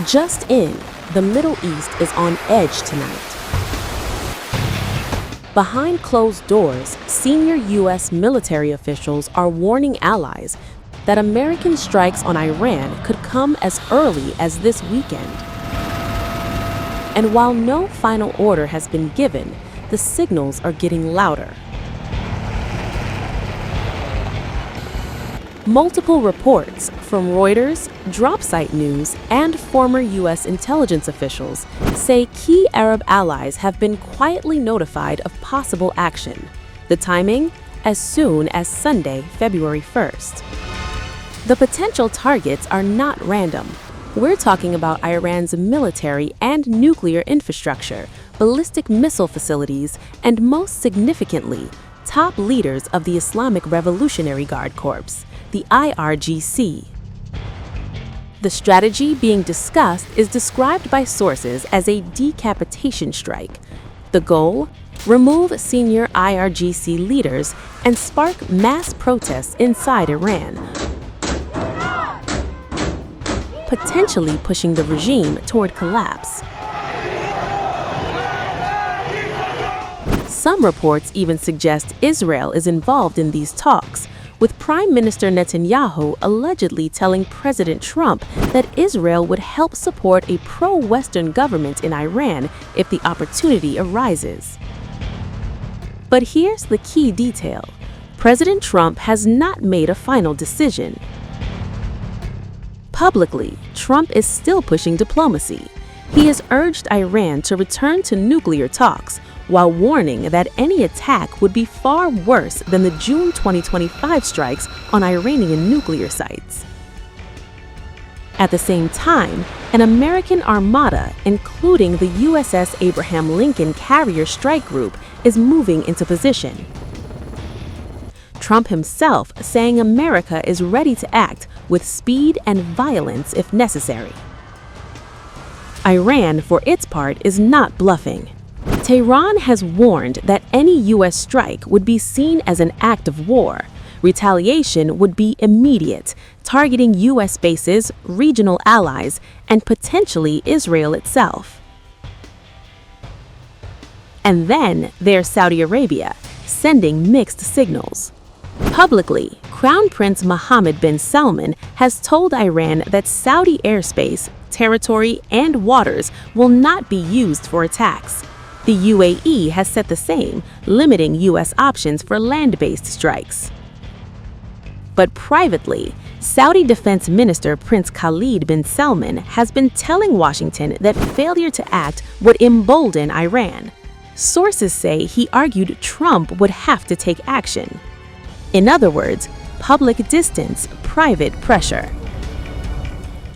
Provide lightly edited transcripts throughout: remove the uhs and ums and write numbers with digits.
Just in, the Middle East is on edge tonight. Behind closed doors, senior U.S. military officials are warning allies that American strikes on Iran could come as early as this weekend. And while no final order has been given, the signals are getting louder. Multiple reports from Reuters, DropSite News, and former U.S. intelligence officials say key Arab allies have been quietly notified of possible action. The timing? As soon as Sunday, February 1st. The potential targets are not random. We're talking about Iran's military and nuclear infrastructure, ballistic missile facilities, and most significantly, top leaders of the Islamic Revolutionary Guard Corps, the IRGC. The strategy being discussed is described by sources as a decapitation strike. The goal? Remove senior IRGC leaders and spark mass protests inside Iran, potentially pushing the regime toward collapse. Some reports even suggest Israel is involved in these talks, with Prime Minister Netanyahu allegedly telling President Trump that Israel would help support a pro-Western government in Iran if the opportunity arises. But here's the key detail. President Trump has not made a final decision. Publicly, Trump is still pushing diplomacy. He has urged Iran to return to nuclear talks, while warning that any attack would be far worse than the June 2025 strikes on Iranian nuclear sites. At the same time, an American armada, including the USS Abraham Lincoln carrier strike group, is moving into position. Trump himself saying America is ready to act with speed and violence if necessary. Iran, for its part, is not bluffing. Tehran has warned that any U.S. strike would be seen as an act of war. Retaliation would be immediate, targeting U.S. bases, regional allies, and potentially Israel itself. And then there's Saudi Arabia, sending mixed signals. Publicly, Crown Prince Mohammed bin Salman has told Iran that Saudi airspace, territory, and waters will not be used for attacks. The UAE has said the same, limiting U.S. options for land-based strikes. But privately, Saudi Defense Minister Prince Khalid bin Salman has been telling Washington that failure to act would embolden Iran. Sources say he argued Trump would have to take action. In other words, public distance, private pressure.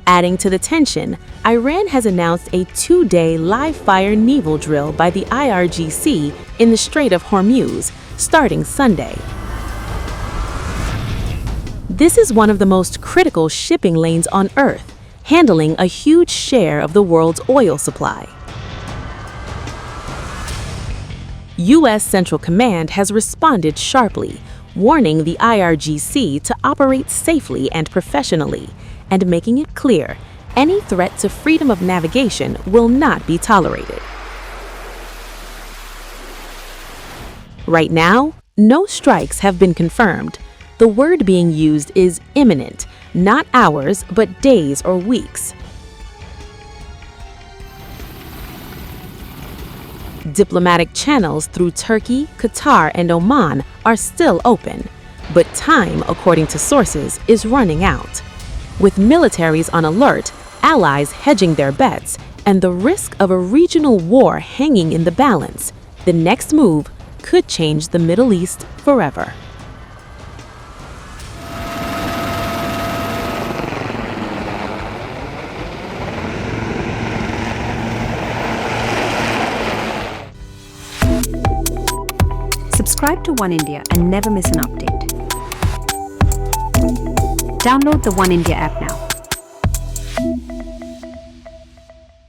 Adding to the tension, Iran has announced a 2-day live-fire naval drill by the IRGC in the Strait of Hormuz, starting Sunday. This is one of the most critical shipping lanes on Earth, handling a huge share of the world's oil supply. U.S. Central Command has responded sharply, warning the IRGC to operate safely and professionally, and making it clear any threat to freedom of navigation will not be tolerated. Right now, no strikes have been confirmed. The word being used is imminent, not hours, but days or weeks. Diplomatic channels through Turkey, Qatar, and Oman are still open, but time, according to sources, is running out. With militaries on alert, allies hedging their bets, and the risk of a regional war hanging in the balance, the next move could change the Middle East forever. Subscribe to One India and never miss an update. Download the One India app now.